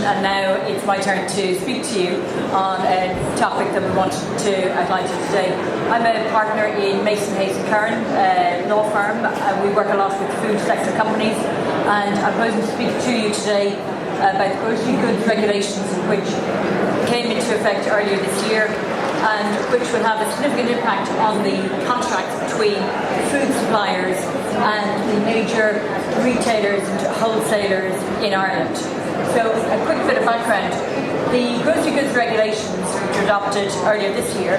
and now it's my turn to speak to you on a topic that we wanted to outline today. I'm a partner in Mason Hayes & Curran law firm. We work a lot with food sector companies, and I'm going to speak to you today about grocery goods regulations which came into effect earlier this year and which will have a significant impact on the contracts between food suppliers and the major retailers and wholesalers in Ireland. So a quick bit of background. The grocery goods regulations which were adopted earlier this year,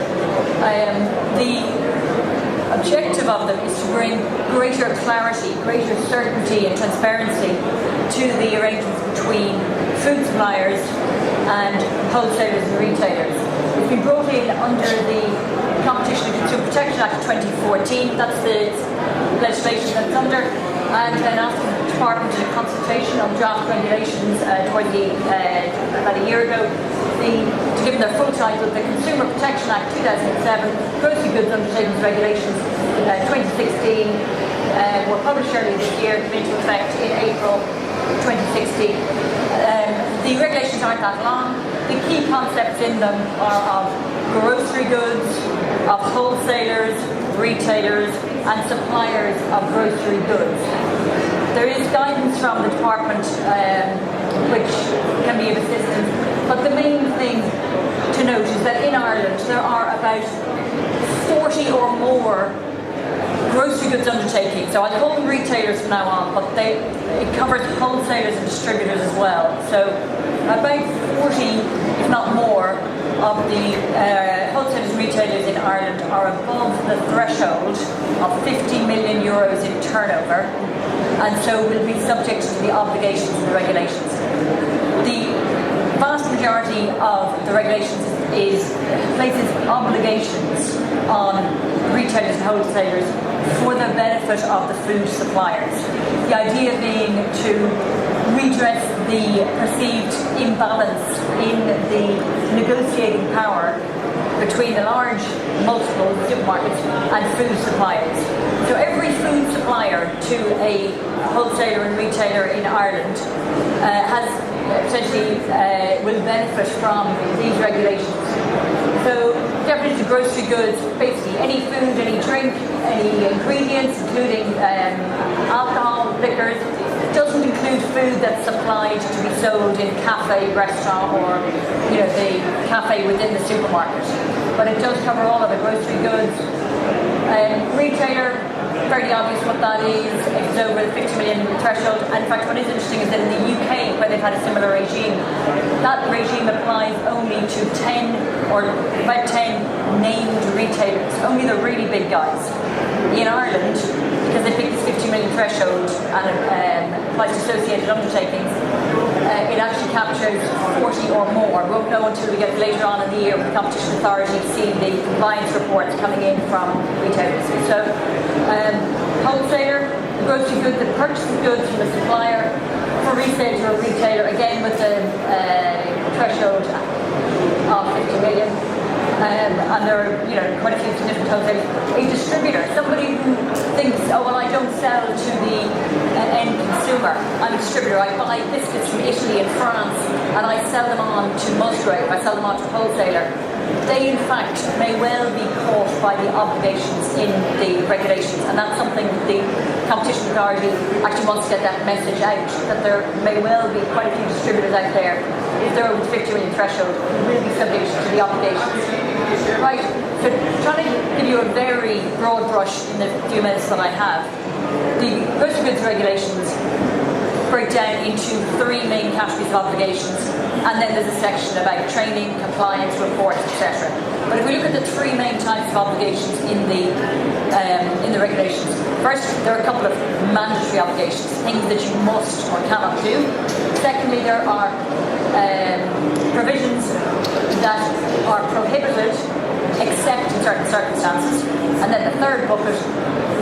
the objective of them is to bring greater clarity, greater certainty and transparency to the arrangements between food suppliers and wholesalers and retailers. It's been brought in under the Competition and Consumer Protection Act of 2014. That's the legislation that's under. And then after the Department did a consultation on draft regulations about a year ago, to give them their full title, the Consumer Protection Act 2007, Grocery Goods Undertakings Regulations 2016, were published earlier this year, came into effect in April 2016. The regulations aren't that long. The key concepts in them are of grocery goods, of wholesalers, retailers and suppliers of grocery goods. There is guidance from the department which can be of assistance, but the main thing to note is that in Ireland there are about 40 or more grocery goods undertakings. So I call them retailers from now on, but it covers wholesalers and distributors as well. So about 40, if not more, of the wholesalers and retailers in Ireland are above the threshold of 50 million euros in turnover, and so will be subject to the obligations and the regulations. The vast majority of the regulations places obligations on retailers and wholesalers for the benefit of the food suppliers. The idea being to redress the perceived imbalance in the negotiating power between the large multiple supermarkets and food suppliers. So every food supplier to a wholesaler and retailer in Ireland has potentially will benefit from these regulations. So definition of grocery goods, basically any food, any drink, any ingredients, including alcohol, liquors. It doesn't include food that's supplied to be sold in cafe, restaurant, or the cafe within the supermarket. But it does cover all of the grocery goods. Retailer, fairly obvious what that is. It's over the 50 million threshold. And in fact, what is interesting is that in the UK, where they've had a similar regime, that regime applies only to 10 or about 10 named retailers, only the really big guys. In Ireland, because they picked this 50 million threshold and applies to associated undertakings, it actually captures 40 or more. We won't know until we get later on in the year with the Competition Authority seeing the compliance reports coming in from retailers. So, wholesaler, the grocery good that purchases goods from the supplier, for resale to a retailer, again with the threshold of 50 million. And there are quite a few different wholesalers. A distributor, somebody who thinks, oh well, I don't sell to the end consumer. I'm a distributor. I buy biscuits from Italy and France, and I sell them on to Musgrave. I sell them on to a wholesaler. They, in fact, may well be caught by the obligations in the regulations, and that's something the Competition Authority actually wants to get that message out, that there may well be quite a few distributors out there, if they're over the 50 million threshold, who will be subject to the obligations. Right, so trying to give you a very broad brush in the few minutes that I have, the grocery goods regulations break down into three main categories of obligations, and then there's a section about training, compliance, reports, etc. But if we look at the three main types of obligations in the regulations, first, there are a couple of mandatory obligations, things that you must or cannot do. Secondly, there are provisions that are prohibited except in certain circumstances. And then the third bucket,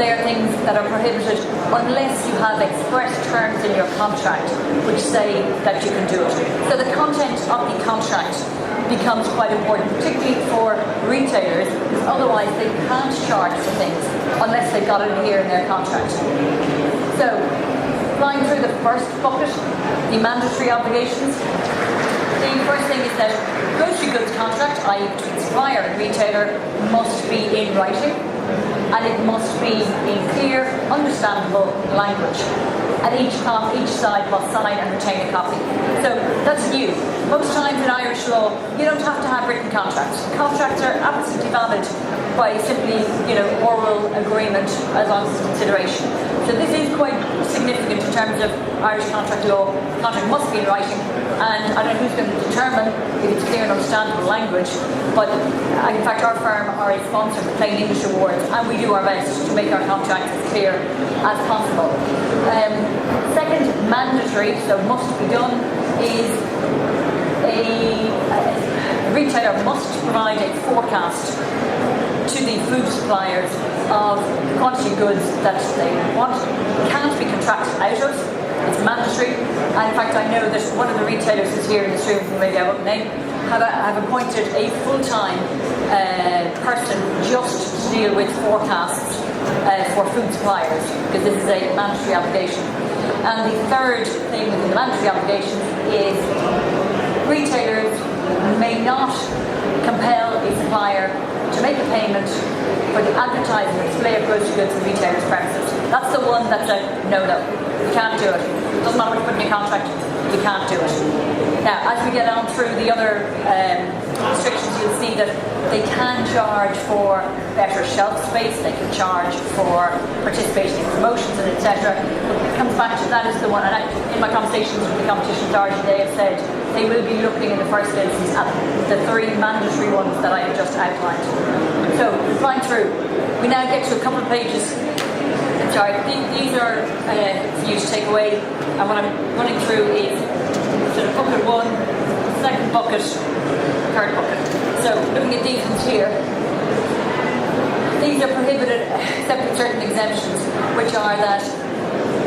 they are things that are prohibited unless you have express terms in your contract which say that you can do it. So the content of the contract becomes quite important, particularly for retailers, because otherwise they can't charge for things unless they've got it here in their contract. So flying through the first bucket, the mandatory obligations. The first thing is that grocery goods contract, i.e. between supplier and retailer, must be in writing, and it must be in clear, understandable language. And each side must sign and retain a copy. So that's new. Most times in Irish law, you don't have to have written contracts. Contracts are absolutely valid by simply, oral agreement as long as consideration. So this is quite significant in terms of Irish contract law. Contract must be in writing, and I don't know who's going to determine if it's clear and understandable language, but in fact our firm are a sponsor of the Plain English Awards, and we do our best to make our contracts as clear as possible. Second, mandatory, so must be done, is a retailer must provide a forecast to the food suppliers of the quantity of goods that they want. It can't be contracted out of. It's mandatory. And in fact, I know that one of the retailers who's here in this room, who maybe I won't name, have appointed a full-time person just to deal with forecasts for food suppliers, because this is a mandatory obligation. And the third thing within the mandatory obligation is retailers may not compel a supplier to make a payment for the advertising or display of grocery goods in retailers' premises. That's the one that's a no-no. You can't do it. Doesn't matter what you put in your contract, you can't do it. Now, as we get on through the other restrictions, you'll see that they can charge for better shelf space, they can charge for participating in promotions and etc. It comes back to that is the one, and in my conversations with the competition authority, they have said they will be looking in the first instance at the three mandatory ones that I have just outlined. So, flying through, we now get to a couple of pages. Sorry, these are for you to take away, and what I'm running through is sort of bucket one, second bucket, third bucket. So looking at these ones here, these are prohibited except with certain exemptions, which are that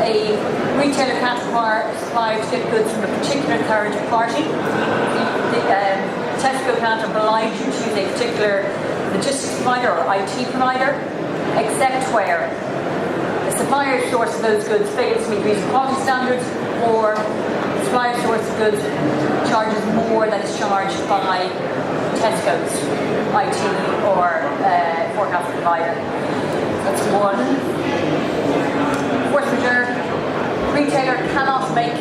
a retailer can't require a supplier to get goods from a particular third party. Tesco can't oblige you to use a particular logistics provider or IT provider, except where the supplier source of those goods fails to meet reasonable quality standards, or the supplier source of goods charges more than is charged by Tesco's IT or forecast provider. That's one. Force majeure. Retailer cannot make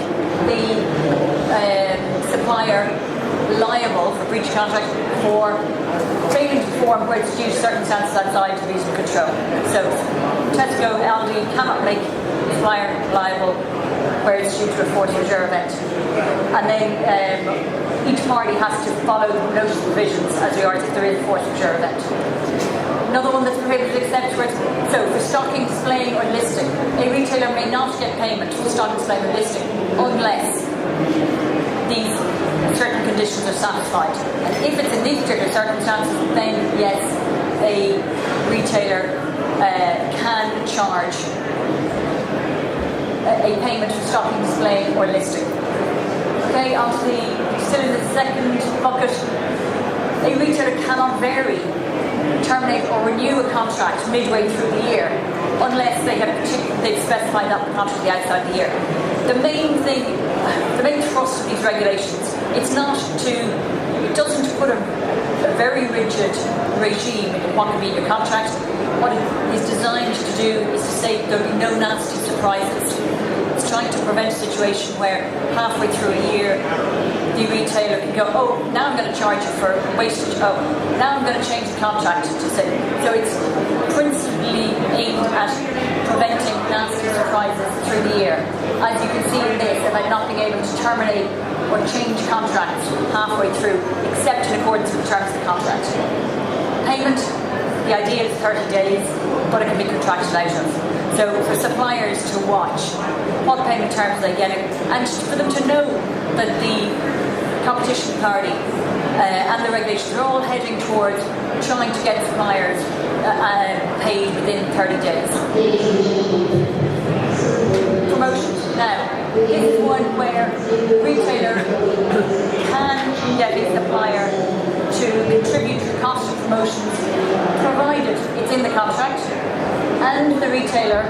the supplier liable for breach of contract for failing to perform where it's due to circumstances outside of reasonable control. So Tesco, Aldi cannot make the supplier liable where it's due to a force majeure event. And then each party has to follow the notice provisions as regards if there is a force majeure event. Another one that's prohibited except where for stocking, displaying or listing. A retailer may not get payment for stocking, displaying or listing unless these certain conditions are satisfied. And if it's in these particular circumstances, then yes, a retailer can charge a payment for stocking, displaying or listing. Okay, obviously, still in the second bucket, a retailer cannot vary, terminate or renew a contract midway through the year unless they've specified that in the contract outside the year. The main thrust of these regulations, it doesn't put a very rigid regime in what can be in your contract. What it is designed to do is to say there'll be no nasty surprises. It's trying to prevent a situation where halfway through a year the retailer can go, oh, now I'm going to charge you for wastage, oh, now I'm going to change the contract to say. So it's principally aimed at preventing nasty surprises through the year. As you can see in this, about not being able to terminate or change contracts halfway through, except in accordance with the terms of the contract. Payment, the idea is 30 days, but it can be contracted out of. So for suppliers to watch what payment terms they're getting, and for them to know that the competition authority and the regulations are all heading towards trying to get suppliers paid within 30 days. Promotions. Now, this is one where the retailer can get his supplier to contribute to the cost of promotions, provided it's in the contract, and the retailer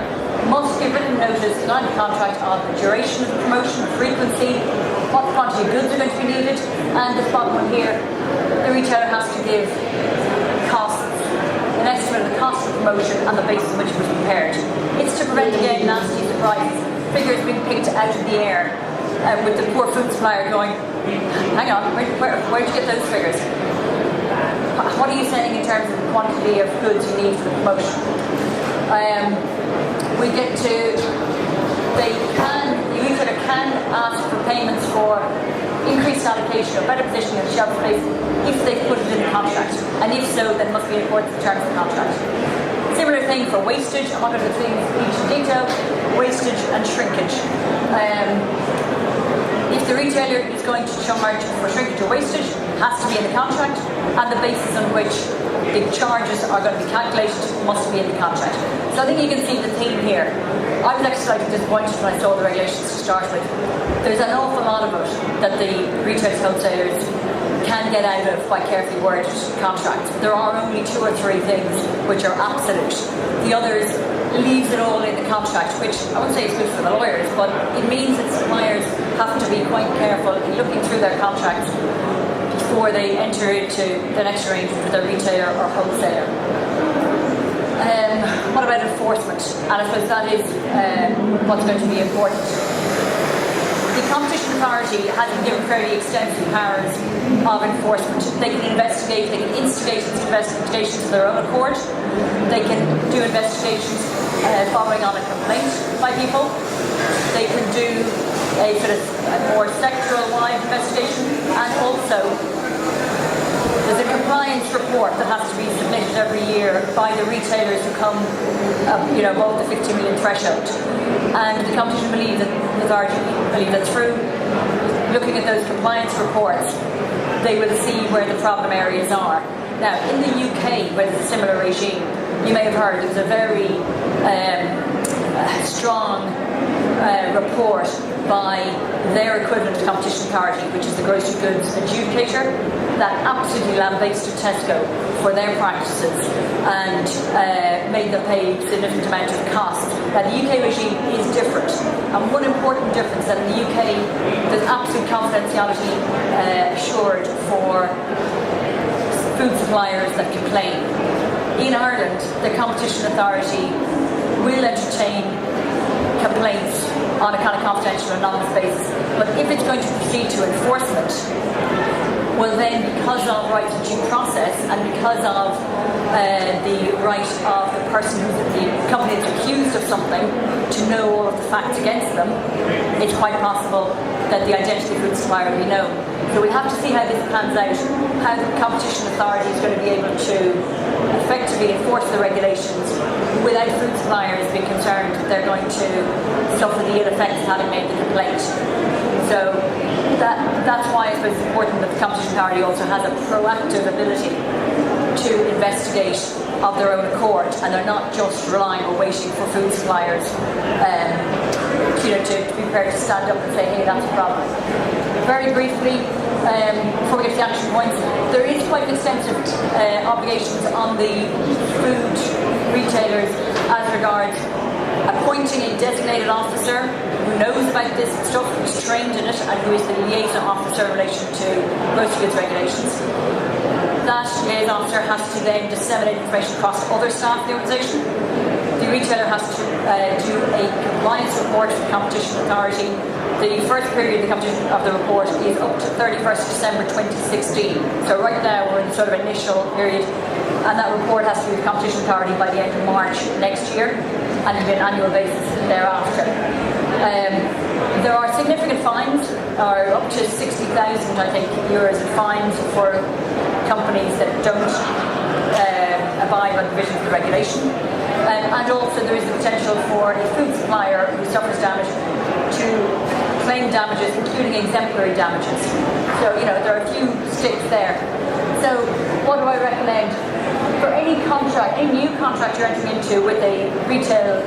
must give written notice in line with the contract on the duration of the promotion, frequency, what quantity of goods are going to be needed, and this bottom one here, the retailer has to give costs, an estimate of the cost of the promotion and the basis on which it was prepared. It's to prevent, again, nasty surprises, figures being picked out of the air, with the poor food supplier going, hang on, where'd you get those figures? What are you saying in terms of the quantity of goods you need for the promotion? We get to, the retailer can ask for payments for increased allocation or better positioning of shelf space if they've put it in the contract, and if so, then must be in accordance with the terms of the contract. Similar thing for wastage. I'm not going to go through each in detail. Wastage and shrinkage. If the retailer is going to charge for shrinkage or wastage, it has to be in the contract, and the basis on which the charges are going to be calculated must be in the contract. So I think you can see the theme here. I was actually slightly disappointed when I saw the regulations to start with. There's an awful lot of it that the retailers, wholesalers can get out of by carefully worded contracts. There are only 2 or 3 things which are absolute. The others leaves it all in the contract, which I wouldn't say is good for the lawyers, but it means that suppliers have to be quite careful in looking through their contracts before they enter into the next arrangement with their retailer or wholesaler. What about enforcement? And I suppose that is what's going to be important. The Competition Authority has been given fairly extensive powers of enforcement. They can investigate, they can instigate investigations of their own accord. They can do investigations following on a complaint by people. They can do a sort of a more sectoral-wide investigation, and also there's a compliance report that has to be submitted every year by the retailers who come above the 50 million threshold. And the Competition Authority believe that through looking at those compliance reports, they will see where the problem areas are. Now, in the UK, where there's a similar regime, you may have heard there's a very strong report by their equivalent Competition Authority, which is the Grocery Goods Adjudicator, that absolutely lambasted Tesco for their practices and made them pay a significant amount of cost. Now, the UK regime is different, and one important difference that in the UK there's absolute confidentiality assured for food suppliers that complain. In Ireland, the Competition Authority will entertain complaints on a kind of confidential anonymous basis, but if it's going to proceed to enforcement, well then, because of rights of due process and because of the right of the person the company that's accused of something to know all of the facts against them, it's quite possible that the identity of the food supplier will be known. So we have to see how this pans out, how the Competition Authority is going to be able to effectively enforce the regulations without food suppliers being concerned that they're going to suffer the ill effects of having made the complaint. So that's why it's important that the Competition Authority also has a proactive ability to investigate of their own accord, and they're not just relying or waiting for food suppliers to be prepared to stand up and say, hey, that's a problem. Very briefly, before we get to the action points, there is quite extensive obligations on the food retailers as regards appointing a designated officer who knows about this stuff, who's trained in it, and who is the liaison officer in relation to grocery goods regulations. That liaison officer has to then disseminate information across other staff in the organisation. The retailer has to do a compliance report to the Competition Authority. The first period of the report is up to 31st December 2016. So right now we're in sort of initial period, and that report has to be with the Competition Authority by the end of March next year, and on an annual basis thereafter. There are significant fines, or up to 60,000, I think, euros in fines for companies that don't abide by the provisions of the regulation. And also there is the potential for a food supplier who suffers damage to claim damages, including exemplary damages. So, there are a few sticks there. So, what do I recommend? For any contract, any new contract you're entering into with a retailer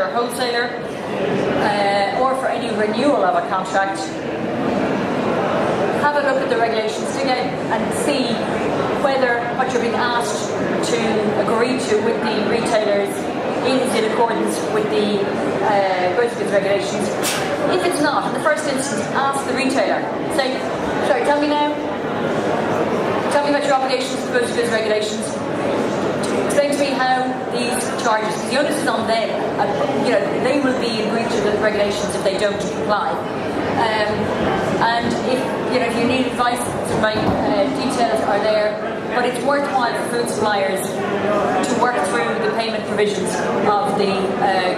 or wholesaler, or for any renewal of a contract, have a look at the regulations again and see whether what you're being asked to agree to with the retailers is in accordance with the grocery goods regulations. If it's not, in the first instance, ask the retailer. Say, sorry, tell me about your obligations to grocery goods regulations. Explain to me how these charges, the onus is on them, they will be in breach of the regulations if they don't comply. And if you need advice, my details are there. But it's worthwhile for food suppliers to work through the payment provisions of the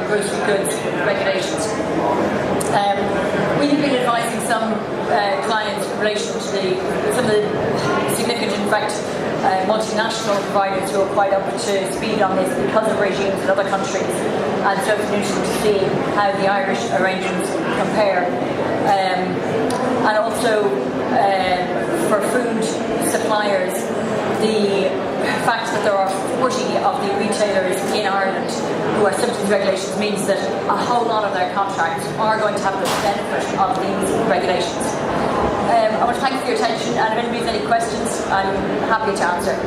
grocery goods regulations. We have been advising some clients in relation to some of the significant, in fact, multinational providers who are quite up to speed on this because of regimes in other countries. And so it's interesting to see how the Irish arrangements compare. And also for food suppliers, the fact that there are 40 of the retailers in Ireland who are subject to regulations means that a whole lot of their contracts are going to have the benefit of these regulations. I want to thank you for your attention, and if anybody has any questions, I'm happy to answer.